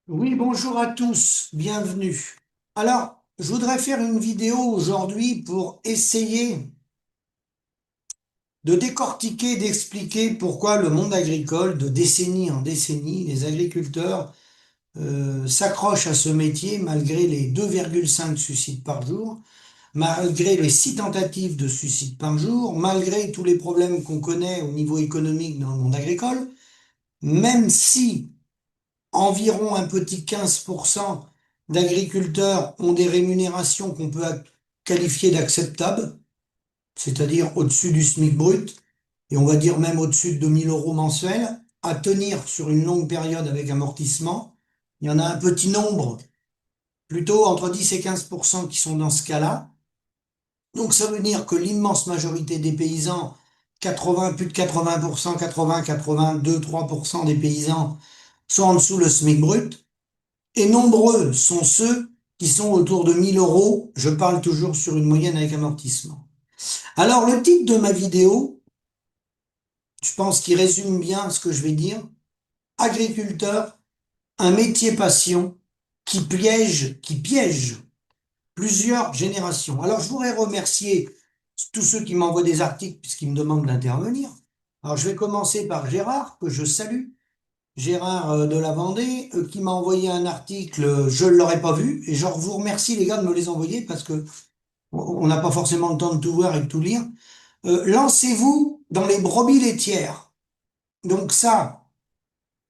Oui, bonjour à tous, bienvenue. Alors, je voudrais faire une vidéo aujourd'hui pour essayer de décortiquer, d'expliquer pourquoi le monde agricole, de décennie en décennie, les agriculteurs s'accrochent à ce métier malgré les 2,5 suicides par jour, malgré les 6 tentatives de suicide par jour, malgré tous les problèmes qu'on connaît au niveau économique dans le monde agricole, même si environ un petit 15% d'agriculteurs ont des rémunérations qu'on peut qualifier d'acceptables, c'est-à-dire au-dessus du SMIC brut, et on va dire même au-dessus de 2 000 € mensuels, à tenir sur une longue période avec amortissement. Il y en a un petit nombre, plutôt entre 10 et 15% qui sont dans ce cas-là. Donc ça veut dire que l'immense majorité des paysans, 80, plus de 80%, 80, 82, 3% des paysans sont en dessous le SMIC brut. Et nombreux sont ceux qui sont autour de 1 000 €. Je parle toujours sur une moyenne avec amortissement. Alors, le titre de ma vidéo, je pense qu'il résume bien ce que je vais dire. Agriculteur, un métier passion qui piège plusieurs générations. Alors, je voudrais remercier tous ceux qui m'envoient des articles puisqu'ils me demandent d'intervenir. Alors, je vais commencer par Gérard, que je salue. Gérard de la Vendée, qui m'a envoyé un article, je ne l'aurais pas vu, et je vous remercie les gars de me les envoyer parce que on n'a pas forcément le temps de tout voir et de tout lire. Lancez-vous dans les brebis laitières. Donc ça,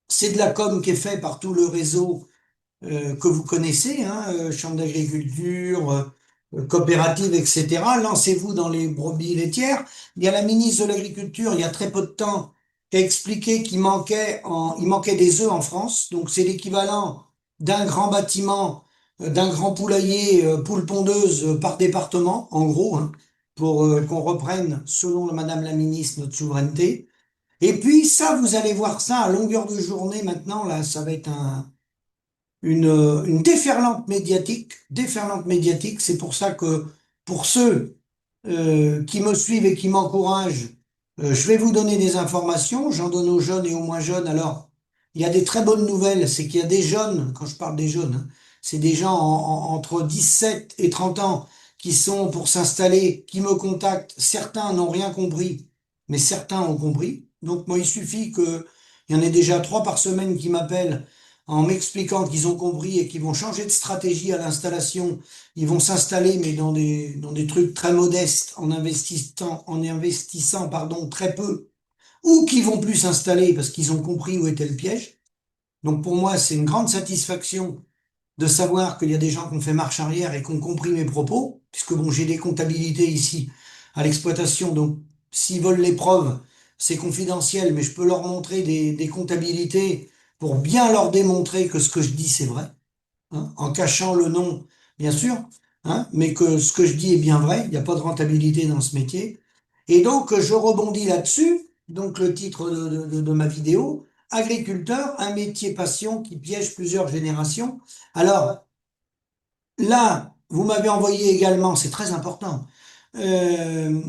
c'est de la com qui est fait par tout le réseau que vous connaissez, hein, Chambre d'agriculture, coopérative, etc. Lancez-vous dans les brebis laitières. Il y a la ministre de l'Agriculture, il y a très peu de temps, qui a expliqué il manquait des œufs en France. Donc c'est l'équivalent d'un grand bâtiment, d'un grand poulailler, poule pondeuse par département, en gros, hein, pour qu'on reprenne, selon Madame la ministre, notre souveraineté. Et puis ça, vous allez voir ça à longueur de journée maintenant, là, ça va être une déferlante médiatique, déferlante médiatique. C'est pour ça que pour ceux qui me suivent et qui m'encouragent, je vais vous donner des informations. J'en donne aux jeunes et aux moins jeunes. Alors, il y a des très bonnes nouvelles, c'est qu'il y a des jeunes, quand je parle des jeunes, hein, c'est des gens entre 17 et 30 ans qui sont pour s'installer, qui me contactent. Certains n'ont rien compris, mais certains ont compris. Donc moi, il suffit il y en ait déjà 3 par semaine qui m'appellent en m'expliquant qu'ils ont compris et qu'ils vont changer de stratégie à l'installation. Ils vont s'installer, mais dans des trucs très modestes, en investissant, pardon, très peu, ou qui vont plus s'installer parce qu'ils ont compris où était le piège. Donc pour moi, c'est une grande satisfaction de savoir qu'il y a des gens qui ont fait marche arrière et qui ont compris mes propos, puisque bon, j'ai des comptabilités ici à l'exploitation, donc s'ils veulent les preuves, c'est confidentiel, mais je peux leur montrer des comptabilités pour bien leur démontrer que ce que je dis, c'est vrai, hein, en cachant le nom, bien sûr, hein, mais que ce que je dis est bien vrai, il n'y a pas de rentabilité dans ce métier. Et donc, je rebondis là-dessus, donc le titre de ma vidéo, Agriculteur, un métier passion qui piège plusieurs générations. Alors, là, vous m'avez envoyé également, c'est très important, euh,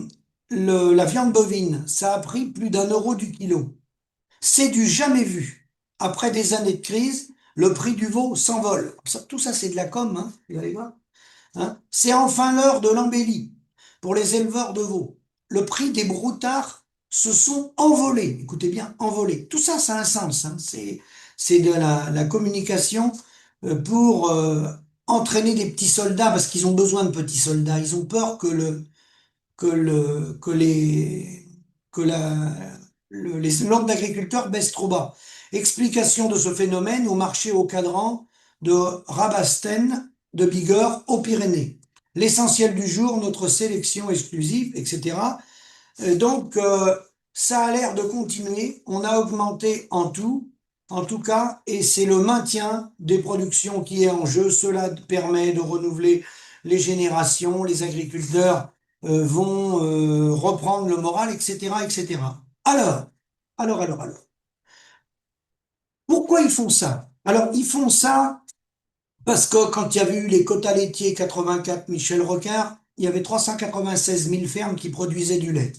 la viande bovine, ça a pris plus d'1 € du kilo. C'est du jamais vu. Après des années de crise, le prix du veau s'envole. Tout ça, c'est de la com, hein, vous allez voir. Hein. C'est enfin l'heure de l'embellie pour les éleveurs de veaux. Le prix des broutards se sont envolés. Écoutez bien, envolés. Tout ça, ça a un sens. Hein. C'est de la communication pour entraîner des petits soldats parce qu'ils ont besoin de petits soldats. Ils ont peur que le, que les, que la, les normes d'agriculteurs baissent trop bas. Explication de ce phénomène au marché au cadran de Rabastens, de Bigorre, aux Pyrénées. L'essentiel du jour, notre sélection exclusive, etc. Donc, ça a l'air de continuer. On a augmenté en tout cas, et c'est le maintien des productions qui est en jeu. Cela permet de renouveler les générations, les agriculteurs vont reprendre le moral, etc., etc. Alors, pourquoi ils font ça? Alors, ils font ça parce que quand il y avait eu les quotas laitiers 84 Michel Rocard, il y avait 396 000 fermes qui produisaient du lait.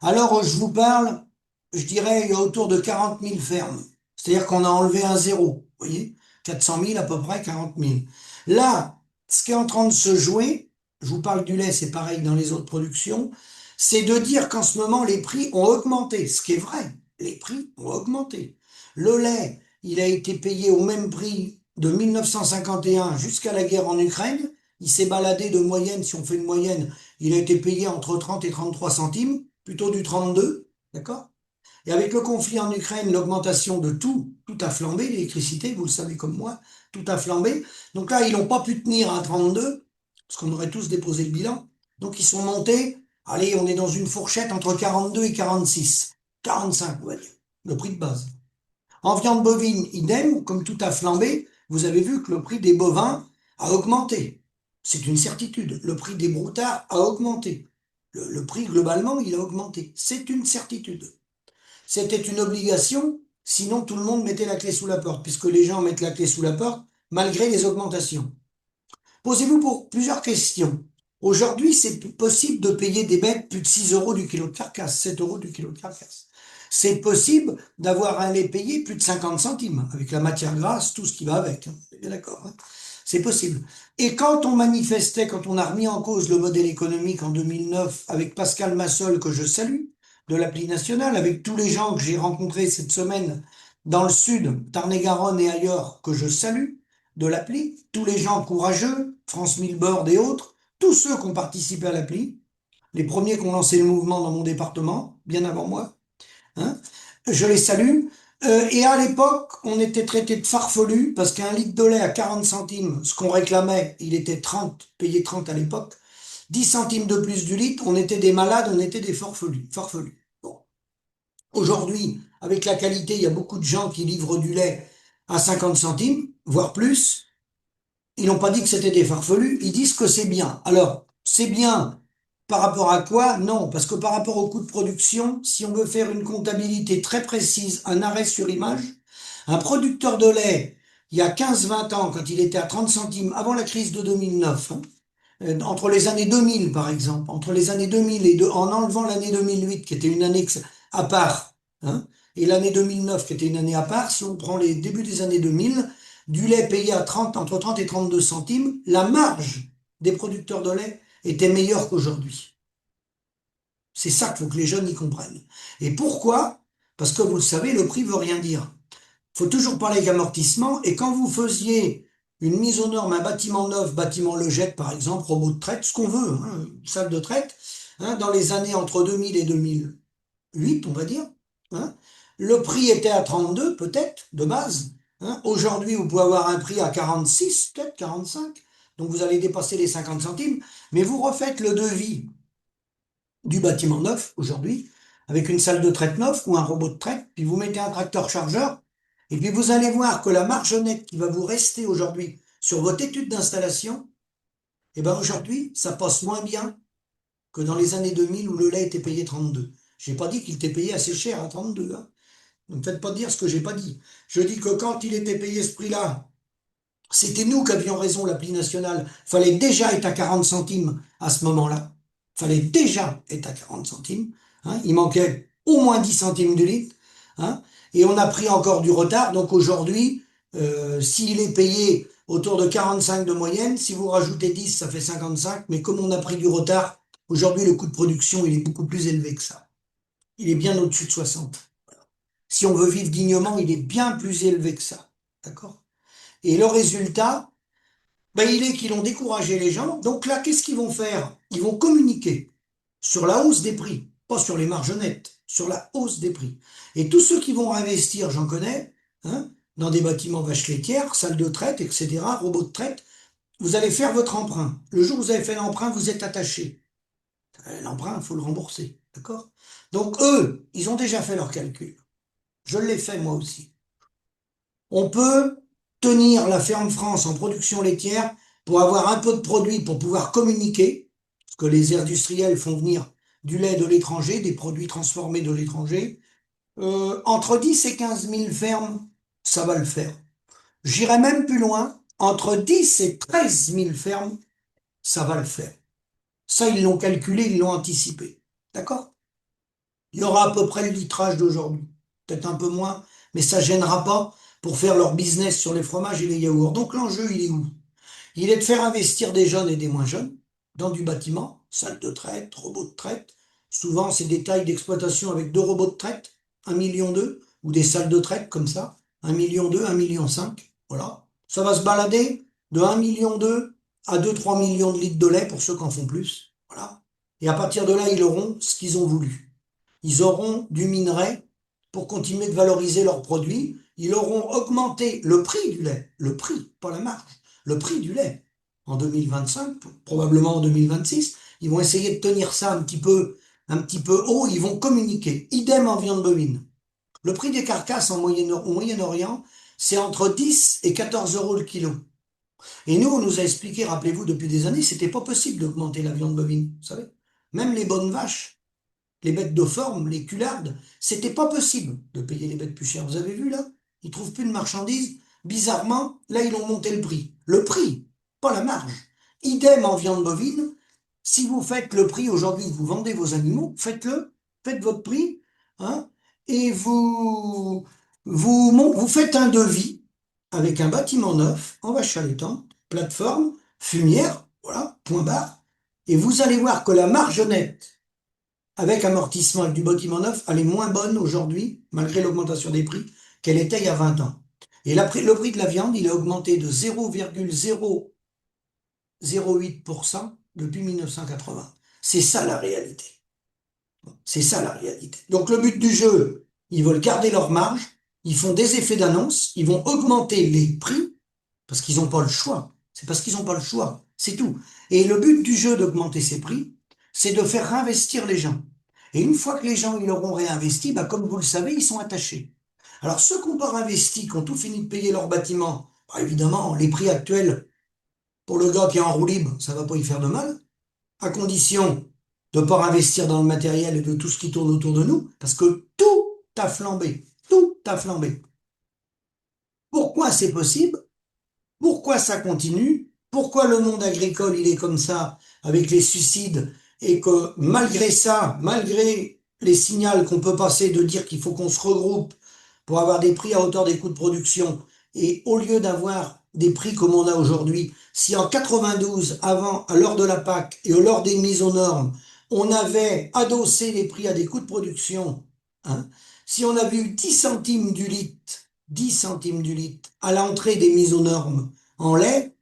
Alors, je vous parle, je dirais, il y a autour de 40 000 fermes. C'est-à-dire qu'on a enlevé un zéro, vous voyez? 400 000 à peu près, 40 000. Là, ce qui est en train de se jouer, je vous parle du lait, c'est pareil dans les autres productions, c'est de dire qu'en ce moment, les prix ont augmenté. Ce qui est vrai, les prix ont augmenté. Le lait, il a été payé au même prix de 1951 jusqu'à la guerre en Ukraine. Il s'est baladé de moyenne, si on fait une moyenne, il a été payé entre 30 et 33 centimes, plutôt du 32, d'accord? Et avec le conflit en Ukraine, l'augmentation de tout a flambé, l'électricité, vous le savez comme moi, tout a flambé. Donc là, ils n'ont pas pu tenir à 32, parce qu'on aurait tous déposé le bilan. Donc ils sont montés, allez, on est dans une fourchette entre 42 et 46, 45, on va dire, le prix de base. En viande bovine, idem, comme tout a flambé, vous avez vu que le prix des bovins a augmenté. C'est une certitude. Le prix des broutards a augmenté. Le prix, globalement, il a augmenté. C'est une certitude. C'était une obligation, sinon tout le monde mettait la clé sous la porte, puisque les gens mettent la clé sous la porte malgré les augmentations. Posez-vous pour plusieurs questions. Aujourd'hui, c'est possible de payer des bêtes plus de 6 euros du kilo de carcasse, 7 euros du kilo de carcasse. C'est possible d'avoir un lait payé plus de 50 centimes, avec la matière grasse, tout ce qui va avec. Hein. Vous êtes bien d'accord, hein. C'est possible. Et quand on manifestait, quand on a remis en cause le modèle économique en 2009 avec Pascal Massol, que je salue, de l'appli nationale, avec tous les gens que j'ai rencontrés cette semaine dans le sud, Tarn-et-Garonne et ailleurs, que je salue, de l'appli, tous les gens courageux, France Milleboard et autres, tous ceux qui ont participé à l'appli, les premiers qui ont lancé le mouvement dans mon département, bien avant moi, hein, je les salue. Et à l'époque, on était traité de farfelus parce qu'un litre de lait à 40 centimes, ce qu'on réclamait, il était 30, payé 30 à l'époque, 10 centimes de plus du litre, on était des malades, on était des farfelus. Farfelus. Bon. Aujourd'hui, avec la qualité, il y a beaucoup de gens qui livrent du lait à 50 centimes, voire plus. Ils n'ont pas dit que c'était des farfelus, ils disent que c'est bien. Alors, c'est bien par rapport à quoi? Non, parce que par rapport au coût de production, si on veut faire une comptabilité très précise, un arrêt sur image, un producteur de lait, il y a 15-20 ans, quand il était à 30 centimes, avant la crise de 2009, hein, entre les années 2000 par exemple, entre les années 2000 en enlevant l'année 2008 qui était une année à part, hein, et l'année 2009 qui était une année à part, si on prend les débuts des années 2000, du lait payé à 30, entre 30 et 32 centimes, la marge des producteurs de lait était meilleure qu'aujourd'hui. C'est ça qu'il faut que les jeunes y comprennent. Et pourquoi? Parce que vous le savez, le prix veut rien dire. Il faut toujours parler avec amortissement, et quand vous faisiez une mise aux normes, un bâtiment neuf, bâtiment logette par exemple, robot de traite, ce qu'on veut, hein, salle de traite, hein, dans les années entre 2000 et 2008, on va dire, hein, le prix était à 32 peut-être, de base. Hein. Aujourd'hui, vous pouvez avoir un prix à 46, peut-être 45, donc vous allez dépasser les 50 centimes, mais vous refaites le devis du bâtiment neuf aujourd'hui, avec une salle de traite neuve ou un robot de traite, puis vous mettez un tracteur chargeur, et puis vous allez voir que la marge nette qui va vous rester aujourd'hui sur votre étude d'installation, eh ben aujourd'hui, ça passe moins bien que dans les années 2000 où le lait était payé 32. J'ai pas dit qu'il était payé assez cher à 32, hein. Ne me faites pas dire ce que j'ai pas dit. Je dis que quand il était payé ce prix-là, c'était nous qui avions raison, l'appli nationale. Fallait déjà être à 40 centimes à ce moment-là. Fallait déjà être à 40 centimes. Hein. Il manquait au moins 10 centimes du litre. Hein. Et on a pris encore du retard. Donc aujourd'hui, s'il est payé autour de 45 de moyenne, si vous rajoutez 10, ça fait 55. Mais comme on a pris du retard, aujourd'hui, le coût de production, il est beaucoup plus élevé que ça. Il est bien au-dessus de 60. Si on veut vivre dignement, il est bien plus élevé que ça. D'accord? Et le résultat, ben, il est qu'ils ont découragé les gens. Donc là, qu'est-ce qu'ils vont faire? Ils vont communiquer sur la hausse des prix, pas sur les marges nettes, sur la hausse des prix. Et tous ceux qui vont investir, j'en connais, hein, dans des bâtiments vaches laitières, salles de traite, etc., robots de traite, vous allez faire votre emprunt. Le jour où vous avez fait l'emprunt, vous êtes attaché. L'emprunt, il faut le rembourser. D'accord? Donc eux, ils ont déjà fait leur calcul. Je l'ai fait moi aussi. On peut tenir la ferme France en production laitière pour avoir un peu de produit pour pouvoir communiquer, parce que les industriels font venir du lait de l'étranger, des produits transformés de l'étranger. Entre 10 et 15 000 fermes, ça va le faire. J'irai même plus loin, entre 10 et 13 000 fermes, ça va le faire. Ça, ils l'ont calculé, ils l'ont anticipé. D'accord? Il y aura à peu près le litrage d'aujourd'hui. Peut-être un peu moins, mais ça gênera pas pour faire leur business sur les fromages et les yaourts. Donc l'enjeu, il est où? Il est de faire investir des jeunes et des moins jeunes dans du bâtiment, salle de traite, robots de traite. Souvent, c'est des tailles d'exploitation avec deux robots de traite, 1,2 million, ou des salles de traite comme ça, 1,2 million, 1,5 million. Voilà. Ça va se balader de 1,2 million à 2, 3 millions de litres de lait pour ceux qui en font plus. Voilà. Et à partir de là, ils auront ce qu'ils ont voulu. Ils auront du minerai pour continuer de valoriser leurs produits. Ils auront augmenté le prix du lait, le prix, pas la marge, le prix du lait en 2025, probablement en 2026. Ils vont essayer de tenir ça un petit peu haut. Ils vont communiquer. Idem en viande bovine. Le prix des carcasses au Moyen-Orient, c'est entre 10 et 14 euros le kilo. Et nous, on nous a expliqué, rappelez-vous, depuis des années, c'était pas possible d'augmenter la viande bovine, vous savez. Même les bonnes vaches, les bêtes de forme, les culardes, c'était pas possible de payer les bêtes plus chères. Vous avez vu là? Ils trouvent plus de marchandises. Bizarrement, là, ils ont monté le prix. Le prix, pas la marge. Idem en viande bovine. Si vous faites le prix aujourd'hui, vous vendez vos animaux, faites-le, faites votre prix, hein, et vous faites un devis avec un bâtiment neuf, en vache allaitant, plateforme, fumière, voilà, point barre, et vous allez voir que la marge nette avec amortissement avec du bâtiment neuf, elle est moins bonne aujourd'hui, malgré l'augmentation des prix, qu'elle était il y a 20 ans. Et le prix de la viande, il a augmenté de 0,008% depuis 1980. C'est ça la réalité. C'est ça la réalité. Donc le but du jeu, ils veulent garder leur marge, ils font des effets d'annonce, ils vont augmenter les prix, parce qu'ils n'ont pas le choix. C'est parce qu'ils n'ont pas le choix. C'est tout. Et le but du jeu d'augmenter ces prix, c'est de faire réinvestir les gens. Et une fois que les gens ils auront réinvesti, bah, comme vous le savez, ils sont attachés. Alors ceux qui n'ont pas réinvesti, qui ont tout fini de payer leur bâtiment, bah, évidemment, les prix actuels, pour le gars qui est en roue libre, ça va pas y faire de mal, à condition de ne pas investir dans le matériel et de tout ce qui tourne autour de nous, parce que tout a flambé. Tout a flambé. Pourquoi c'est possible? Pourquoi ça continue? Pourquoi le monde agricole, il est comme ça, avec les suicides, et que malgré ça, malgré les signaux qu'on peut passer de dire qu'il faut qu'on se regroupe pour avoir des prix à hauteur des coûts de production, et au lieu d'avoir des prix comme on a aujourd'hui, si en 92, avant, à l'heure de la PAC et lors des mises aux normes, on avait adossé les prix à des coûts de production, hein, si on avait eu 10 centimes du litre, 10 centimes du litre à l'entrée des mises aux normes en lait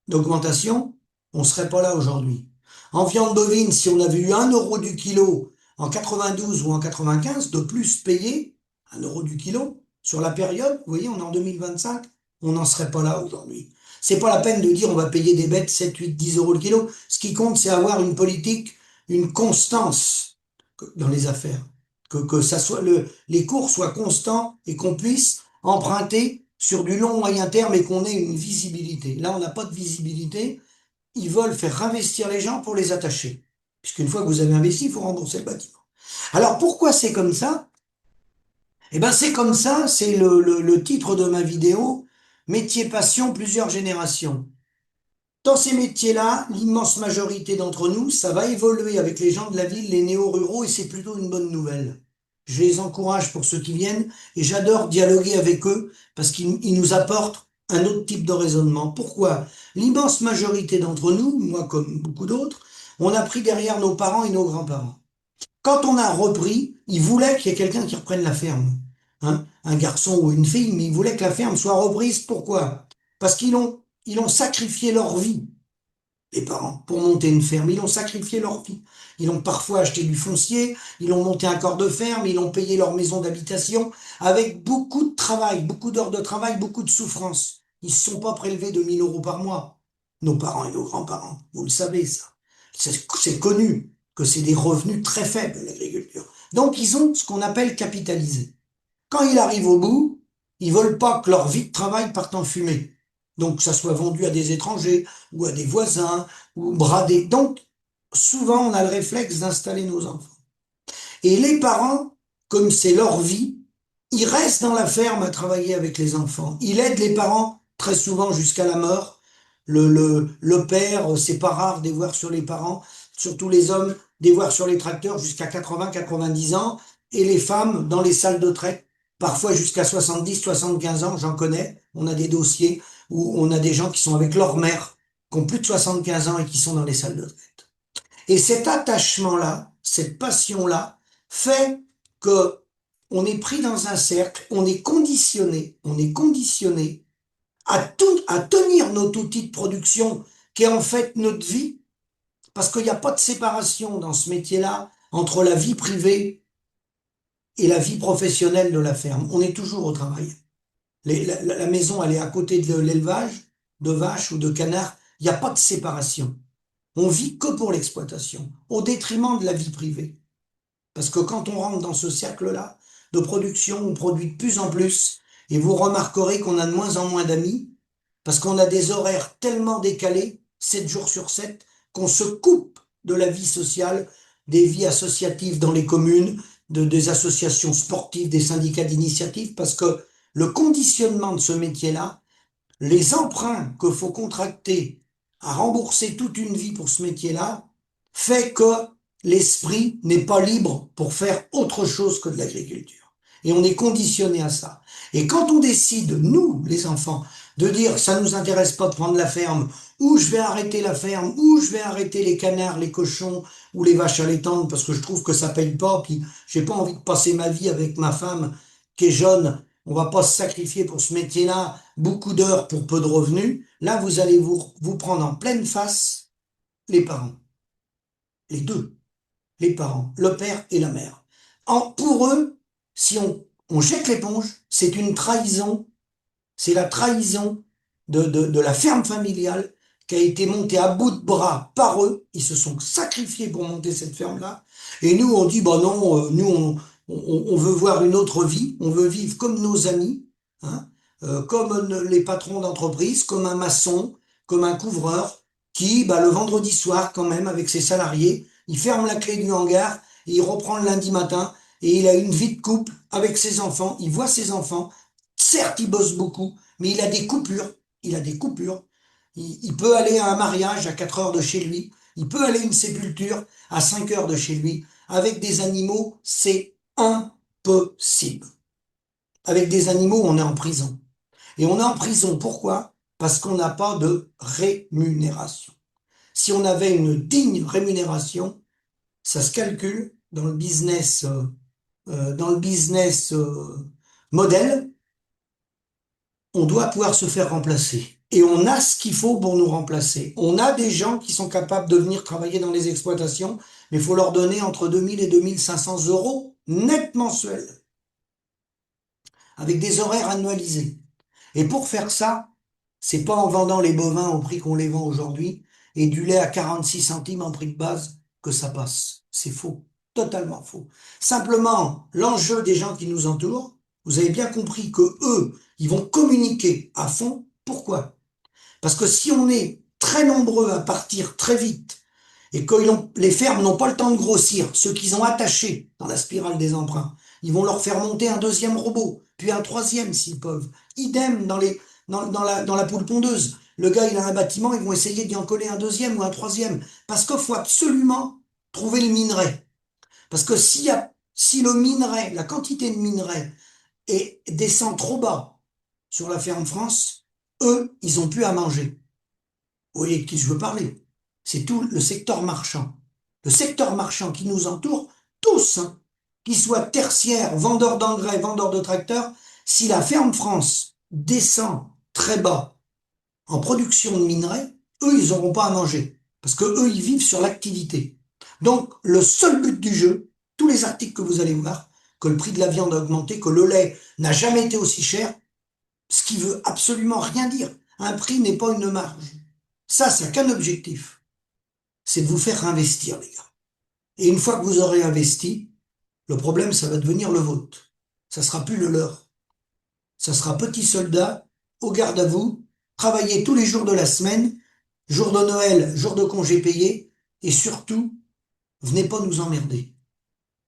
d'augmentation, on ne serait pas là aujourd'hui. En viande bovine, si on avait eu 1 euro du kilo en 92 ou en 95, de plus payé, 1 euro du kilo, sur la période, vous voyez, on est en 2025, on n'en serait pas là aujourd'hui. C'est pas la peine de dire on va payer des bêtes 7, 8, 10 euros le kilo. Ce qui compte, c'est avoir une politique, une constance dans les affaires. Que ça soit les cours soient constants et qu'on puisse emprunter sur du long moyen terme et qu'on ait une visibilité. Là, on n'a pas de visibilité. Ils veulent faire investir les gens pour les attacher. Puisqu'une fois que vous avez investi, il faut rembourser le bâtiment. Alors pourquoi c'est comme ça? Eh ben c'est comme ça, c'est le titre de ma vidéo, Métier passion, plusieurs générations. Dans ces métiers-là, l'immense majorité d'entre nous, ça va évoluer avec les gens de la ville, les néo-ruraux, et c'est plutôt une bonne nouvelle. Je les encourage pour ceux qui viennent, et j'adore dialoguer avec eux, parce qu'ils nous apportent un autre type de raisonnement. Pourquoi? L'immense majorité d'entre nous, moi comme beaucoup d'autres, on a pris derrière nos parents et nos grands-parents. Quand on a repris, ils voulaient qu'il y ait quelqu'un qui reprenne la ferme. Hein, un garçon ou une fille, mais ils voulaient que la ferme soit reprise. Pourquoi? Parce ils ont sacrifié leur vie, les parents, pour monter une ferme. Ils ont sacrifié leur vie. Ils ont parfois acheté du foncier, ils ont monté un corps de ferme, ils ont payé leur maison d'habitation avec beaucoup de travail, beaucoup d'heures de travail, beaucoup de souffrance. Ils ne se sont pas prélevés de 1 000 euros par mois, nos parents et nos grands-parents. Vous le savez, ça. C'est connu que c'est des revenus très faibles, l'agriculture. Donc, ils ont ce qu'on appelle capitalisé. Quand ils arrivent au bout, ils veulent pas que leur vie de travail parte en fumée. Donc, que ça soit vendu à des étrangers ou à des voisins ou bradé. Donc, souvent, on a le réflexe d'installer nos enfants. Et les parents, comme c'est leur vie, ils restent dans la ferme à travailler avec les enfants. Ils aident les parents très souvent jusqu'à la mort. Le père, c'est pas rare de les voir sur les parents, surtout les hommes, de les voir sur les tracteurs jusqu'à 80, 90 ans, et les femmes dans les salles de traite parfois jusqu'à 70, 75 ans, j'en connais. On a des dossiers où on a des gens qui sont avec leur mère, qui ont plus de 75 ans et qui sont dans les salles de retraite. Et cet attachement-là, cette passion-là, fait que on est pris dans un cercle, on est conditionné à tenir notre outil de production qui est en fait notre vie, parce qu'il n'y a pas de séparation dans ce métier-là entre la vie privée et la vie professionnelle de la ferme. On est toujours au travail. La maison, elle est à côté de l'élevage, de vaches ou de canards. Il n'y a pas de séparation. On vit que pour l'exploitation, au détriment de la vie privée. Parce que quand on rentre dans ce cercle-là de production, on produit de plus en plus, et vous remarquerez qu'on a de moins en moins d'amis, parce qu'on a des horaires tellement décalés, 7 jours sur 7, qu'on se coupe de la vie sociale, des vies associatives dans les communes, des associations sportives, des syndicats d'initiative, parce que le conditionnement de ce métier-là, les emprunts qu'il faut contracter à rembourser toute une vie pour ce métier-là, fait que l'esprit n'est pas libre pour faire autre chose que de l'agriculture. Et on est conditionné à ça. Et quand on décide, nous, les enfants, de dire ça nous intéresse pas de prendre la ferme, ou je vais arrêter la ferme, ou je vais arrêter les canards, les cochons, ou les vaches allaitantes, parce que je trouve que ça paye pas, puis j'ai pas envie de passer ma vie avec ma femme qui est jeune, on va pas se sacrifier pour ce métier-là, beaucoup d'heures pour peu de revenus. Là, vous allez vous prendre en pleine face les parents, les deux, les parents, le père et la mère. Pour eux, si on jette l'éponge, c'est une trahison, c'est la trahison de la ferme familiale qui a été montée à bout de bras par eux. Ils se sont sacrifiés pour monter cette ferme-là. Et nous, on dit, bah non, nous, on veut voir une autre vie, on veut vivre comme nos amis, hein, comme les patrons d'entreprise, comme un maçon, comme un couvreur, qui, bah, le vendredi soir, quand même, avec ses salariés, il ferme la clé du hangar, et il reprend le lundi matin, et il a une vie de couple avec ses enfants, il voit ses enfants, certes, il bosse beaucoup, mais il a des coupures, il a des coupures. Il peut aller à un mariage à 4 heures de chez lui, il peut aller à une sépulture à 5 heures de chez lui. Avec des animaux, c'est impossible. Avec des animaux, on est en prison. Et on est en prison, pourquoi? Parce qu'on n'a pas de rémunération. Si on avait une digne rémunération, ça se calcule dans le business modèle, on doit pouvoir se faire remplacer. Et on a ce qu'il faut pour nous remplacer. On a des gens qui sont capables de venir travailler dans les exploitations, mais il faut leur donner entre 2000 et 2500 euros net mensuels, avec des horaires annualisés. Et pour faire ça, c'est pas en vendant les bovins au prix qu'on les vend aujourd'hui et du lait à 46 centimes en prix de base que ça passe. C'est faux. Totalement faux. Simplement, l'enjeu des gens qui nous entourent, vous avez bien compris que eux, ils vont communiquer à fond. Pourquoi? Parce que si on est très nombreux à partir très vite et que les fermes n'ont pas le temps de grossir, ceux qu'ils ont attachés dans la spirale des emprunts, ils vont leur faire monter un deuxième robot, puis un troisième s'ils peuvent. Idem dans la poule pondeuse. Le gars, il a un bâtiment, ils vont essayer d'y en coller un deuxième ou un troisième. Parce qu'il faut absolument trouver le minerai. Parce que si le minerai, la quantité de minerai descend trop bas sur la ferme France, eux, ils ont plus à manger. Vous voyez de qui je veux parler? C'est tout le secteur marchand. Le secteur marchand qui nous entoure, tous, hein, qu'ils soient tertiaires, vendeurs d'engrais, vendeurs de tracteurs, si la ferme France descend très bas en production de minerais, eux, ils n'auront pas à manger. Parce que eux, ils vivent sur l'activité. Donc, le seul but du jeu, tous les articles que vous allez voir, que le prix de la viande a augmenté, que le lait n'a jamais été aussi cher, ce qui veut absolument rien dire. Un prix n'est pas une marge. Ça n'a qu'un objectif, c'est de vous faire investir, les gars. Et une fois que vous aurez investi, le problème, ça va devenir le vôtre. Ça sera plus le leur. Ça sera petit soldat, au garde à vous, travailler tous les jours de la semaine, jour de Noël, jour de congé payé, et surtout, venez pas nous emmerder.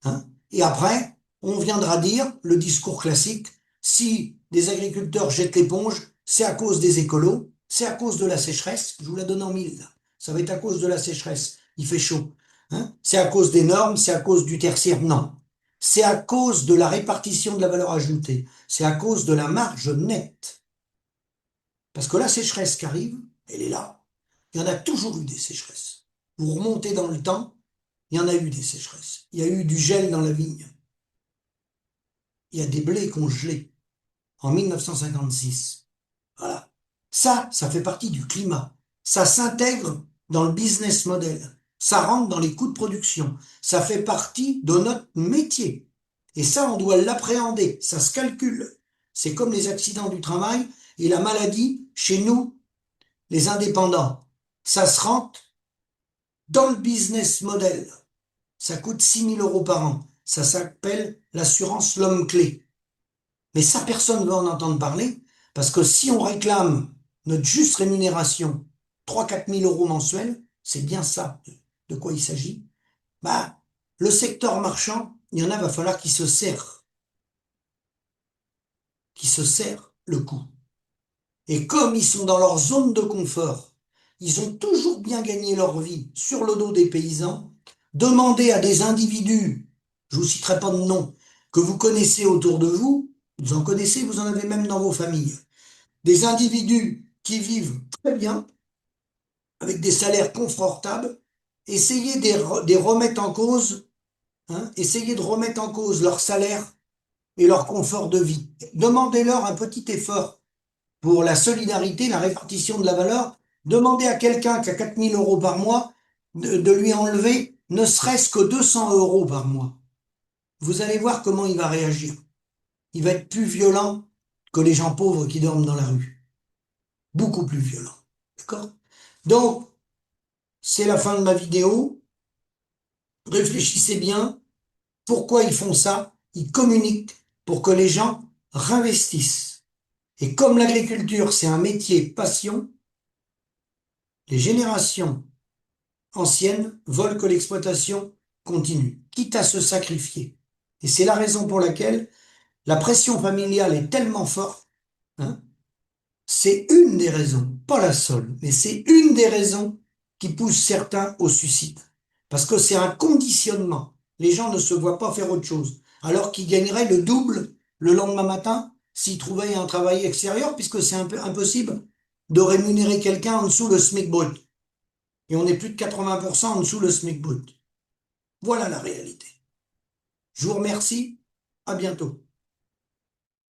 Hein. Et après, on viendra dire le discours classique, si des agriculteurs jettent l'éponge, c'est à cause des écolos, c'est à cause de la sécheresse, je vous la donne en mille, là. Ça va être à cause de la sécheresse, il fait chaud. Hein. C'est à cause des normes, c'est à cause du tertiaire, non. C'est à cause de la répartition de la valeur ajoutée. C'est à cause de la marge nette. Parce que la sécheresse qui arrive, elle est là. Il y en a toujours eu des sécheresses. Vous remontez dans le temps, il y en a eu des sécheresses. Il y a eu du gel dans la vigne. Il y a des blés congelés en 1956. Voilà. Ça fait partie du climat. Ça s'intègre dans le business model. Ça rentre dans les coûts de production. Ça fait partie de notre métier. Et ça, on doit l'appréhender. Ça se calcule. C'est comme les accidents du travail et la maladie chez nous, les indépendants. Ça se rentre dans le business model. Ça coûte 6 000 € par an. Ça s'appelle l'assurance l'homme clé. Mais ça, personne ne veut en entendre parler, parce que si on réclame notre juste rémunération, 3 000 à 4 000 € mensuels, c'est bien ça de quoi il s'agit, bah, le secteur marchand, il y en a, va falloir qu'il se serre le coup. Et comme ils sont dans leur zone de confort, ils ont toujours bien gagné leur vie sur le dos des paysans, demandez à des individus, je vous citerai pas de nom, que vous connaissez autour de vous, vous en connaissez, vous en avez même dans vos familles, des individus qui vivent très bien, avec des salaires confortables, essayez de les remettre en cause, hein, essayez de remettre en cause leur salaire et leur confort de vie. Demandez-leur un petit effort pour la solidarité, la répartition de la valeur. Demandez à quelqu'un qui a 4 000 € par mois de lui enlever ne serait-ce que 200 € par mois. Vous allez voir comment il va réagir. Il va être plus violent que les gens pauvres qui dorment dans la rue. Beaucoup plus violent. D'accord? Donc, c'est la fin de ma vidéo. Réfléchissez bien. Pourquoi ils font ça? Ils communiquent pour que les gens réinvestissent. Et comme l'agriculture, c'est un métier passion, les générations anciennes veulent que l'exploitation continue, quitte à se sacrifier. Et c'est la raison pour laquelle la pression familiale est tellement forte, hein. C'est une des raisons, pas la seule, mais c'est une des raisons qui pousse certains au suicide. Parce que c'est un conditionnement. Les gens ne se voient pas faire autre chose. Alors qu'ils gagneraient le double le lendemain matin s'ils trouvaient un travail extérieur, puisque c'est un peu impossible de rémunérer quelqu'un en dessous le SMIC brut. Et on est plus de 80% en dessous le SMIC brut. Voilà la réalité. Je vous remercie. À bientôt.